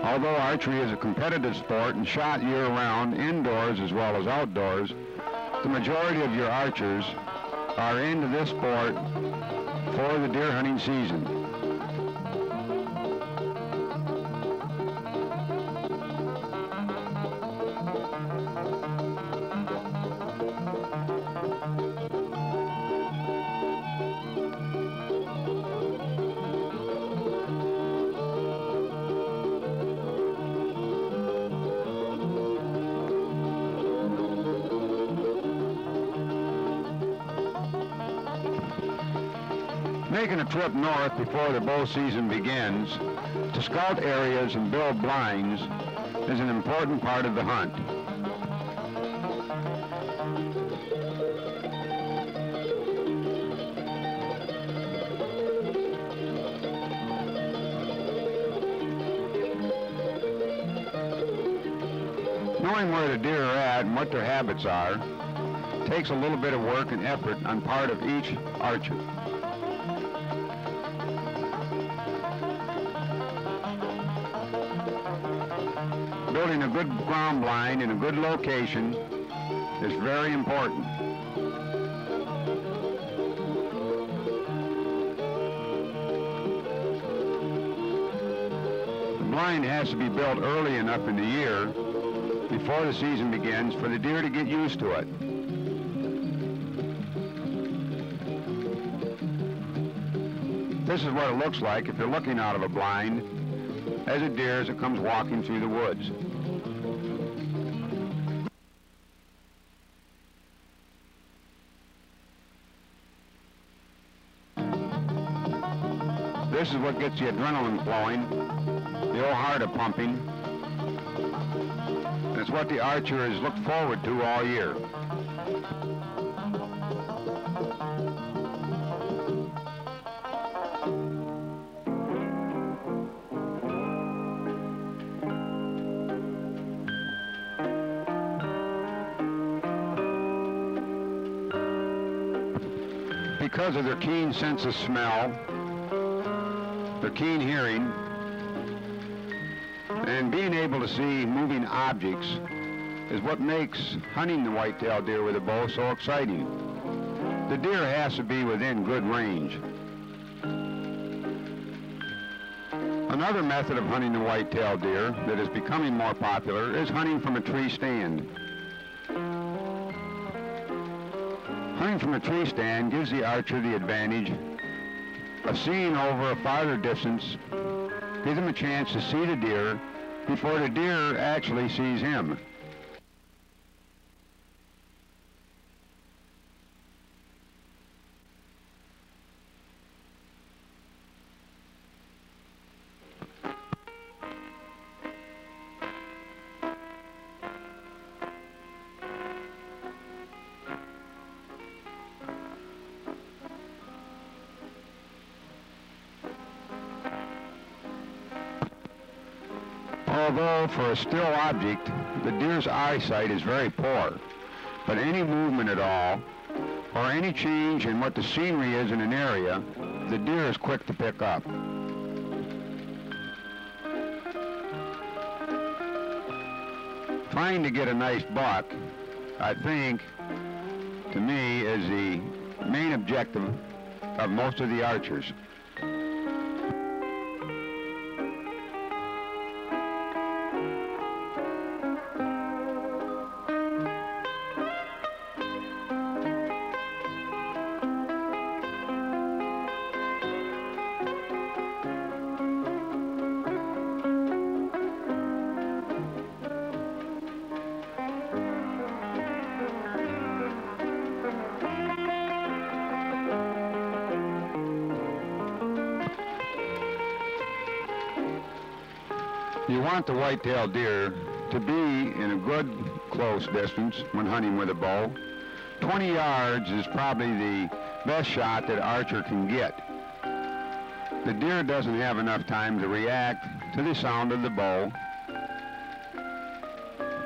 Although archery is a competitive sport and shot year-round, indoors as well as outdoors, the majority of your archers are into this sport for the deer hunting season. Making a trip north before the bow season begins to scout areas and build blinds is an important part of the hunt. Knowing where the deer are at and what their habits are takes a little bit of work and effort on part of each archer. Building a good ground blind in a good location is very important. The blind has to be built early enough in the year before the season begins for the deer to get used to it. This is what it looks like if you're looking out of a blind as a deer as it comes walking through the woods. This is what gets the adrenaline flowing, the old heart pumping. And it's what the archer has looked forward to all year. Because of their keen sense of smell, their keen hearing, and being able to see moving objects is what makes hunting the whitetail deer with a bow so exciting. The deer has to be within good range. Another method of hunting the whitetail deer that is becoming more popular is hunting from a tree stand. Hunting from a tree stand gives the archer the advantage of seeing over a farther distance, give him a chance to see the deer before the deer actually sees him. Although for a still object, the deer's eyesight is very poor, but any movement at all, or any change in what the scenery is in an area, the deer is quick to pick up. Trying to get a nice buck, I think, to me, is the main objective of most of the archers. You want the whitetail deer to be in a good close distance when hunting with a bow. 20 yards is probably the best shot that an archer can get. The deer doesn't have enough time to react to the sound of the bow.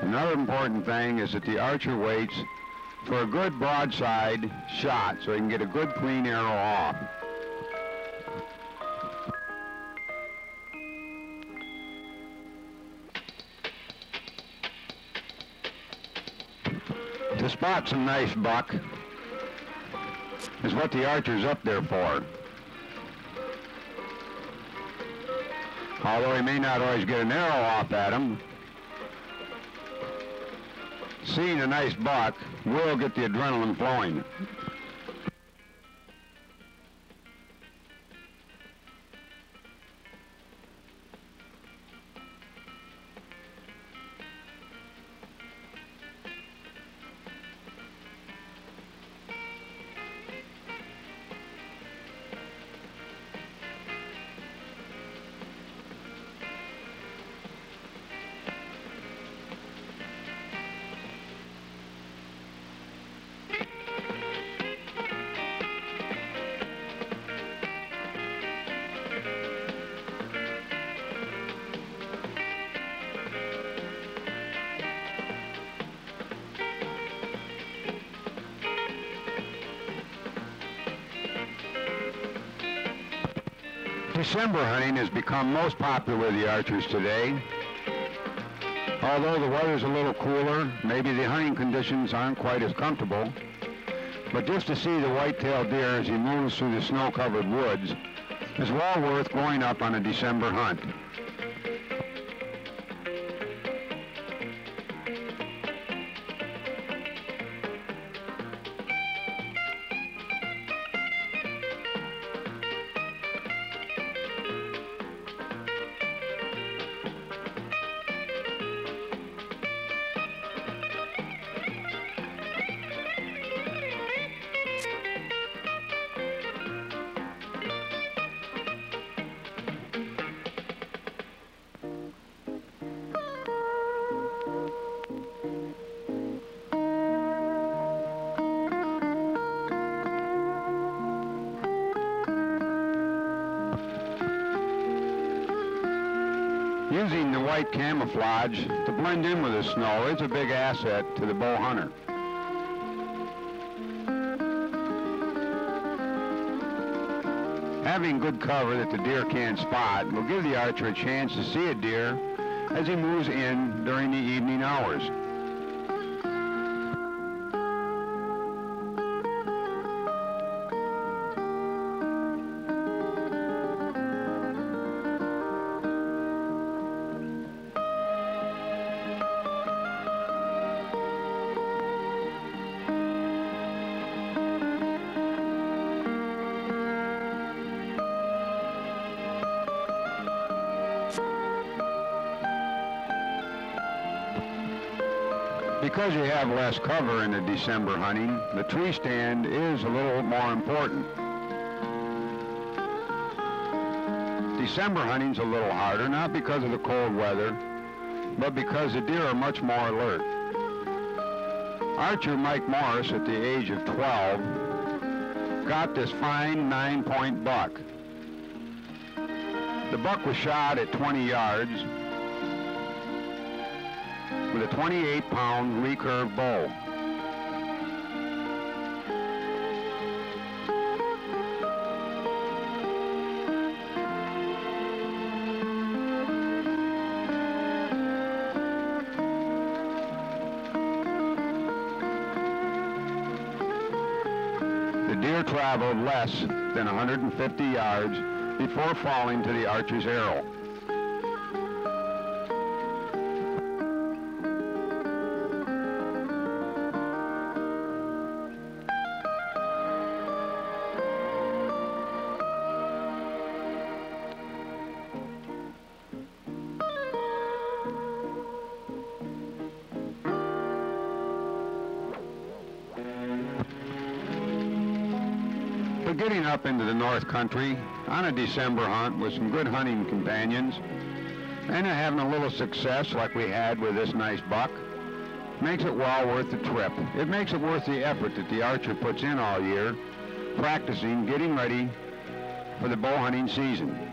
Another important thing is that the archer waits for a good broadside shot so he can get a good clean arrow off. To spot some nice buck is what the archer's up there for. Although he may not always get an arrow off at him, seeing a nice buck will get the adrenaline flowing. December hunting has become most popular with the archers today. Although the weather's a little cooler, maybe the hunting conditions aren't quite as comfortable, but just to see the whitetail deer as he moves through the snow-covered woods is well worth going up on a December hunt. Using the white camouflage to blend in with the snow is a big asset to the bow hunter. Having good cover that the deer can't spot will give the archer a chance to see a deer as he moves in during the evening hours. Because you have less cover in the December hunting, the tree stand is a little more important. December hunting's a little harder, not because of the cold weather, but because the deer are much more alert. Archer Mike Morse, at the age of 12, got this fine 9-point buck. The buck was shot at 20 yards with a 28-pound recurve bow. The deer traveled less than 150 yards before falling to the archer's arrow. But getting up into the North Country on a December hunt with some good hunting companions and having a little success like we had with this nice buck makes it well worth the trip. It makes it worth the effort that the archer puts in all year, practicing, getting ready for the bow hunting season.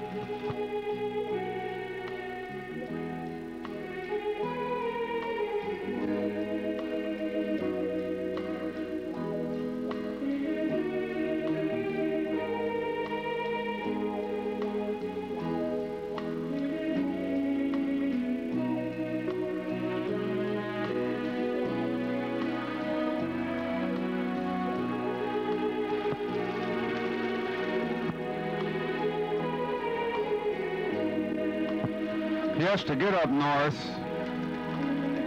Yes, to get up north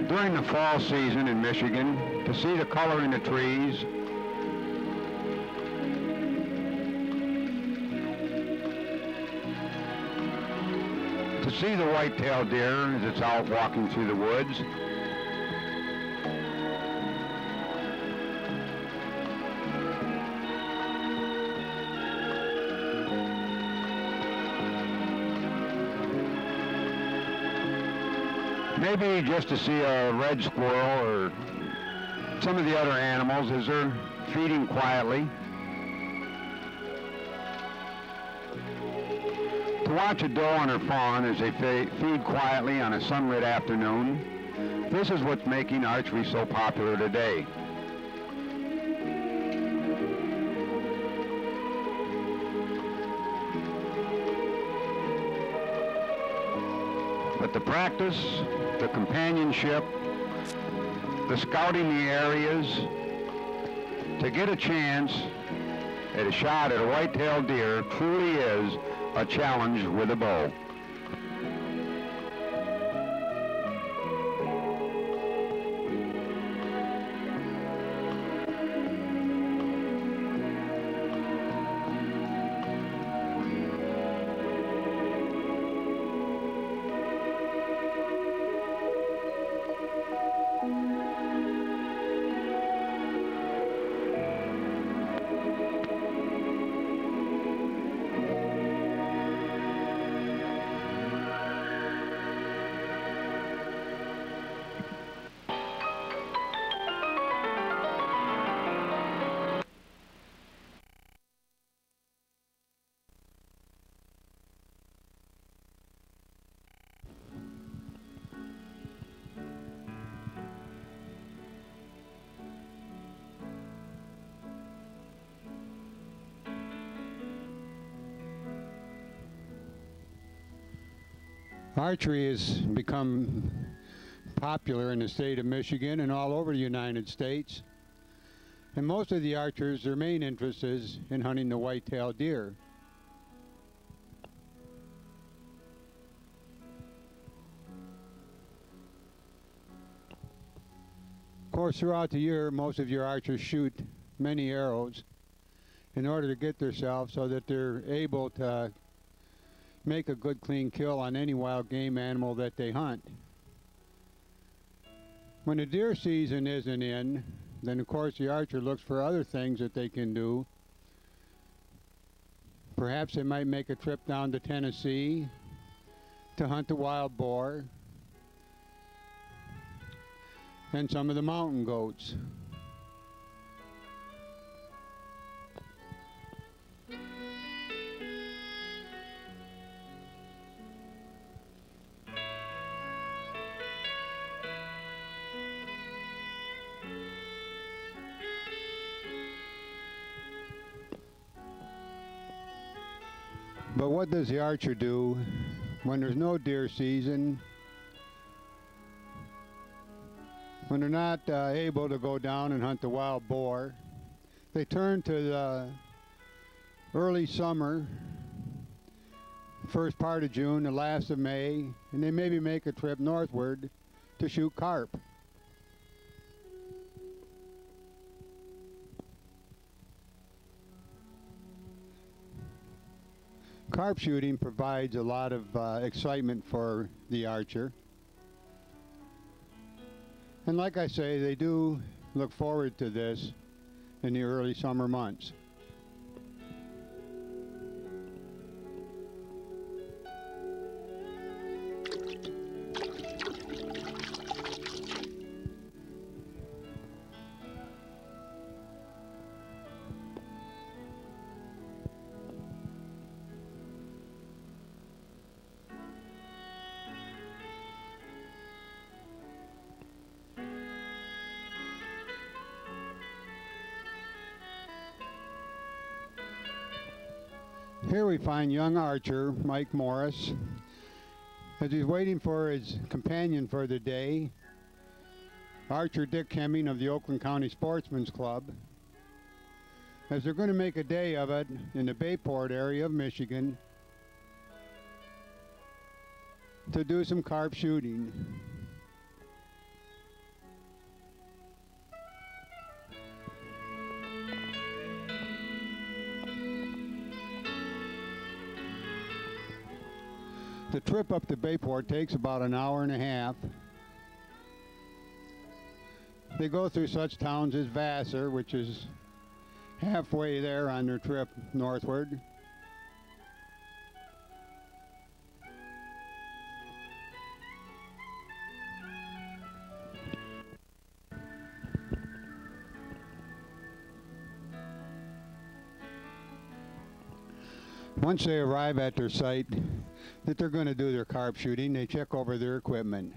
during the fall season in Michigan, to see the color in the trees, to see the white-tailed deer as it's out walking through the woods. Maybe just to see a red squirrel or some of the other animals as they're feeding quietly. To watch a doe and her fawn as they feed quietly on a sunlit afternoon. This is what's making archery so popular today. But the practice, the companionship, the scouting the areas, to get a chance at a shot at a white-tailed deer truly is a challenge with a bow. Archery has become popular in the state of Michigan and all over the United States. And most of the archers, their main interest is in hunting the white-tailed deer. Of course, throughout the year, most of your archers shoot many arrows in order to get themselves so that they're able to make a good clean kill on any wild game animal that they hunt. When the deer season isn't in, then of course the archer looks for other things that they can do. Perhaps they might make a trip down to Tennessee to hunt the wild boar and some of the mountain goats. But what does the archer do when there's no deer season, when they're not able to go down and hunt the wild boar? They turn to the early summer, first part of June, the last of May, and they maybe make a trip northward to shoot carp. Carp shooting provides a lot of excitement for the archer. And like I say, they do look forward to this in the early summer months. Here we find young archer Mike Morse as he's waiting for his companion for the day, Archer Dick Hemming of the Oakland County Sportsman's Club, as they're going to make a day of it in the Bayport area of Michigan to do some carp shooting. The trip up to Bayport takes about an hour and a half. They go through such towns as Vassar, which is halfway there on their trip northward. Once they arrive at their site that they're going to do their carp shooting, they check over their equipment.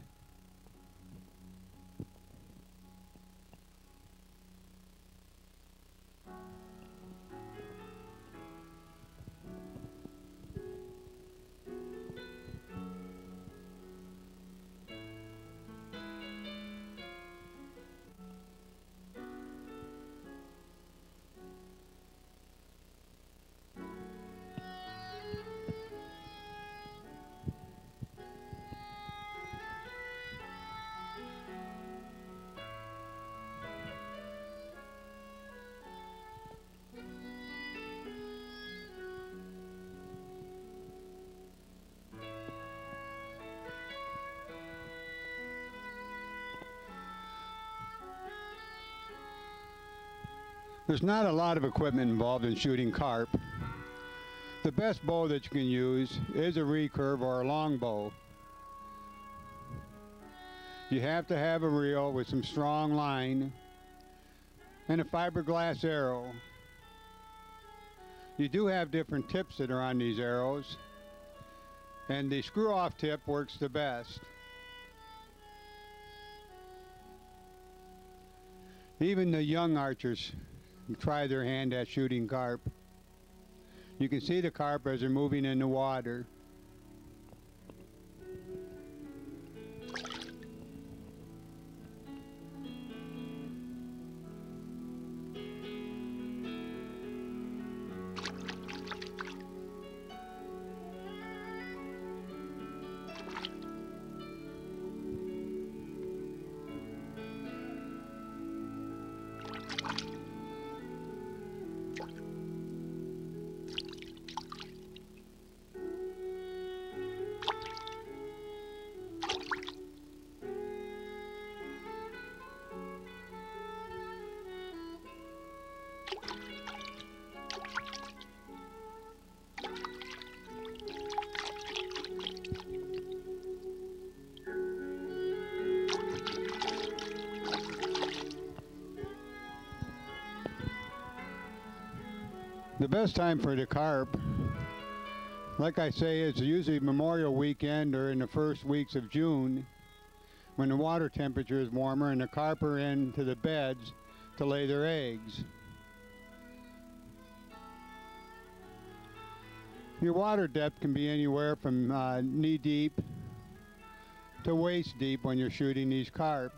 There's not a lot of equipment involved in shooting carp. The best bow that you can use is a recurve or a long bow. You have to have a reel with some strong line and a fiberglass arrow. You do have different tips that are on these arrows, and the screw-off tip works the best. Even the young archers try their hand at shooting carp. You can see the carp as they're moving in the water. The best time for the carp, like I say, is usually Memorial Weekend or in the first weeks of June, when the water temperature is warmer and the carp are into the beds to lay their eggs. Your water depth can be anywhere from knee deep to waist deep when you're shooting these carp.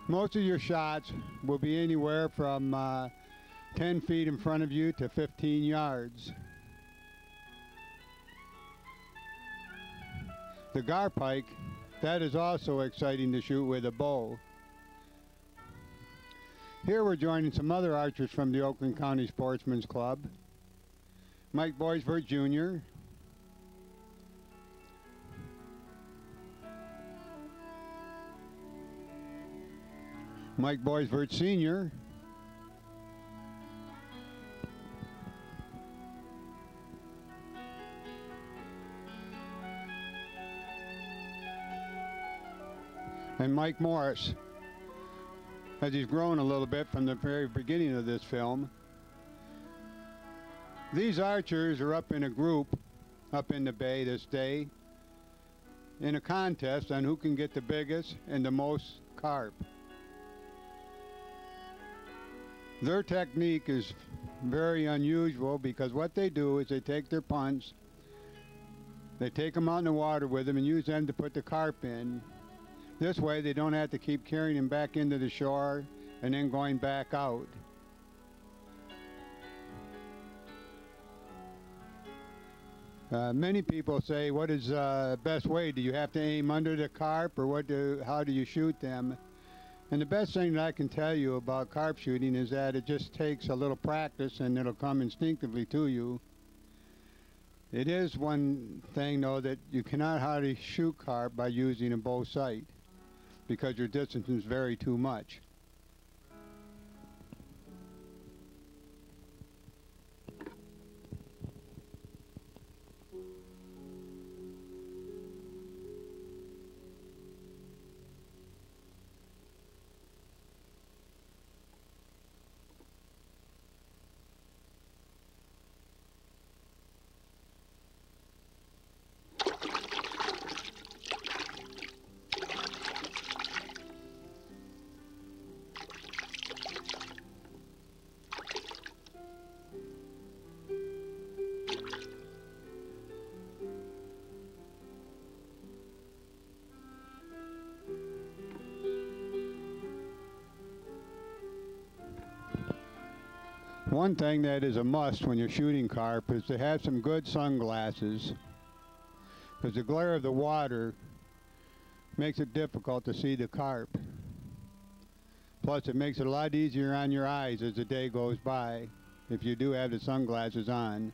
Most of your shots will be anywhere from 10 feet in front of you to 15 yards. The garpike, that is also exciting to shoot with a bow. Here we're joining some other archers from the Oakland County Sportsman's Club. Mike BOISVERT Jr., Mike BOISVERT Sr., and Mike Morse, as he's grown a little bit from the very beginning of this film. These archers are up in a group up in the bay this day in a contest on who can get the biggest and the most carp. Their technique is very unusual because what they do is they take their punts, they take them out in the water with them and use them to put the carp in. This way they don't have to keep carrying them back into the shore and then going back out. Many people say, what is the best way? Do you have to aim under the carp, or how do you shoot them? And the best thing that I can tell you about carp shooting is that it just takes a little practice and it'll come instinctively to you. It is one thing, though, that you cannot hardly shoot carp by using a bow sight because your distances vary too much. One thing that is a must when you're shooting carp is to have some good sunglasses, because the glare of the water makes it difficult to see the carp. Plus, it makes it a lot easier on your eyes as the day goes by if you do have the sunglasses on.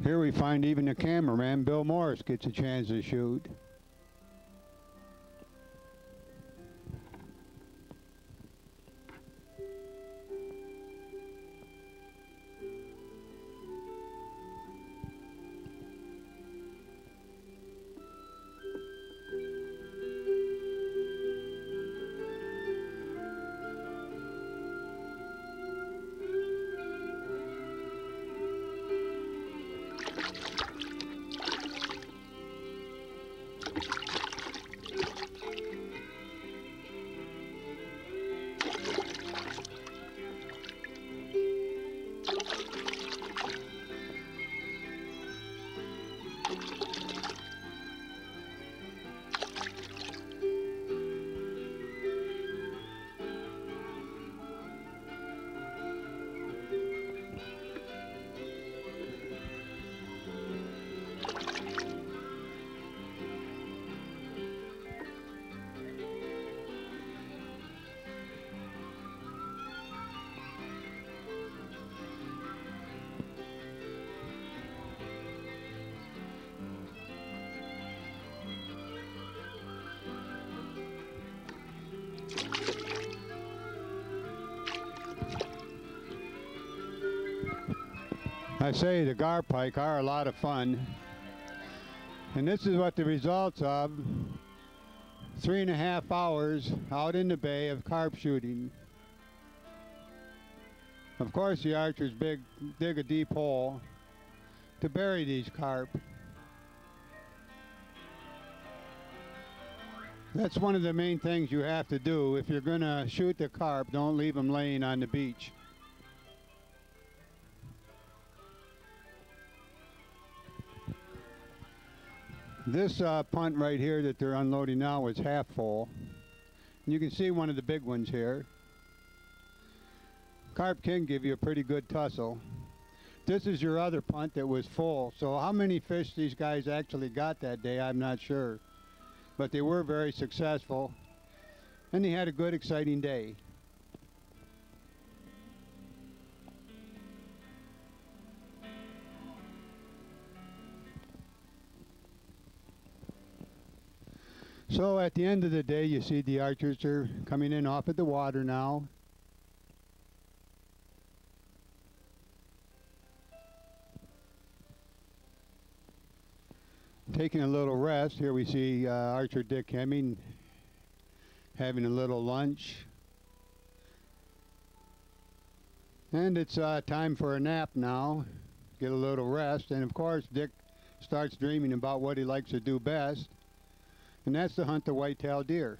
Here we find even the cameraman, Bill Morse, gets a chance to shoot. I say the gar pike are a lot of fun, and this is what the results of 3.5 hours out in the bay of carp shooting. Of course, the archers dig a deep hole to bury these carp. That's one of the main things you have to do. If you're going to shoot the carp, don't leave them laying on the beach. This punt right here that they're unloading now is half full. And you can see one of the big ones here. Carp can give you a pretty good tussle. This is your other punt that was full. So how many fish these guys actually got that day, I'm not sure. But they were very successful. And they had a good, exciting day. So at the end of the day, you see the archers are coming in off of the water now. Taking a little rest. Here we see Archer Dick Hemming having a little lunch. And it's time for a nap now. Get a little rest. And of course, Dick starts dreaming about what he likes to do best. And that's to hunt the whitetail deer.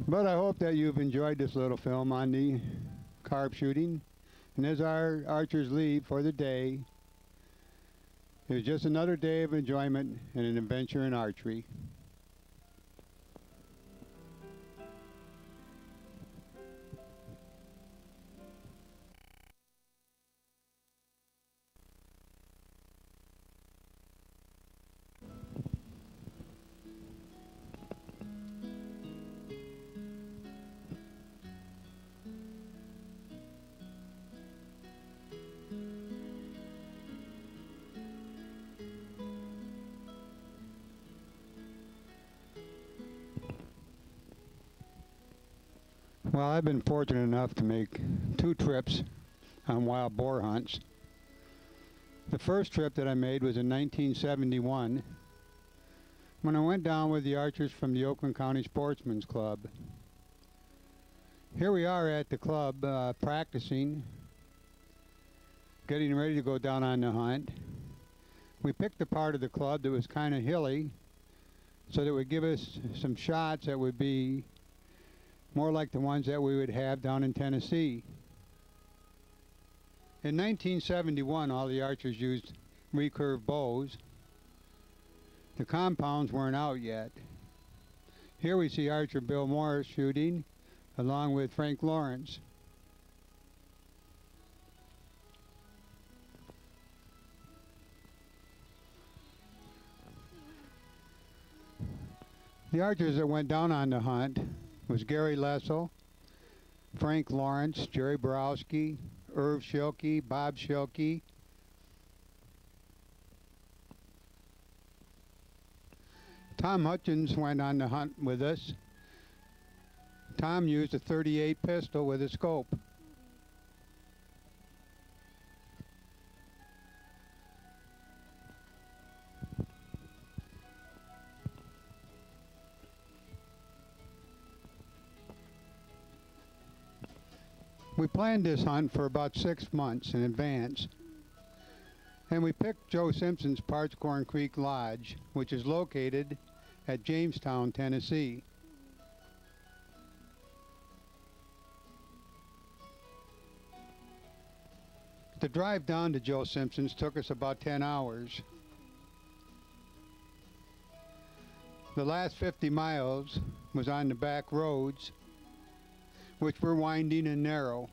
But I hope that you've enjoyed this little film on the carp shooting. And as our archers leave for the day, it was just another day of enjoyment and an adventure in archery. Well, I've been fortunate enough to make 2 trips on wild boar hunts. The first trip that I made was in 1971 when I went down with the archers from the Oakland County Sportsman's Club. Here we are at the club practicing, getting ready to go down on the hunt. We picked a part of the club that was kind of hilly so that would give us some shots that would be more like the ones that we would have down in Tennessee. In 1971, all the archers used recurve bows. The compounds weren't out yet. Here we see Archer Bill Morse shooting along with Frank Lawrence. The archers that went down on the hunt was Gary Lessel, Frank Lawrence, Jerry Borowski, Irv Schilke, Bob Schilke. Tom Hutchins went on the hunt with us. Tom used a .38 pistol with a scope. We planned this hunt for about 6 months in advance, and we picked Joe Simpson's Parchcorn Creek Lodge, which is located at Jamestown, Tennessee. The drive down to Joe Simpson's took us about 10 hours. The last 50 miles was on the back roads, which were winding and narrow.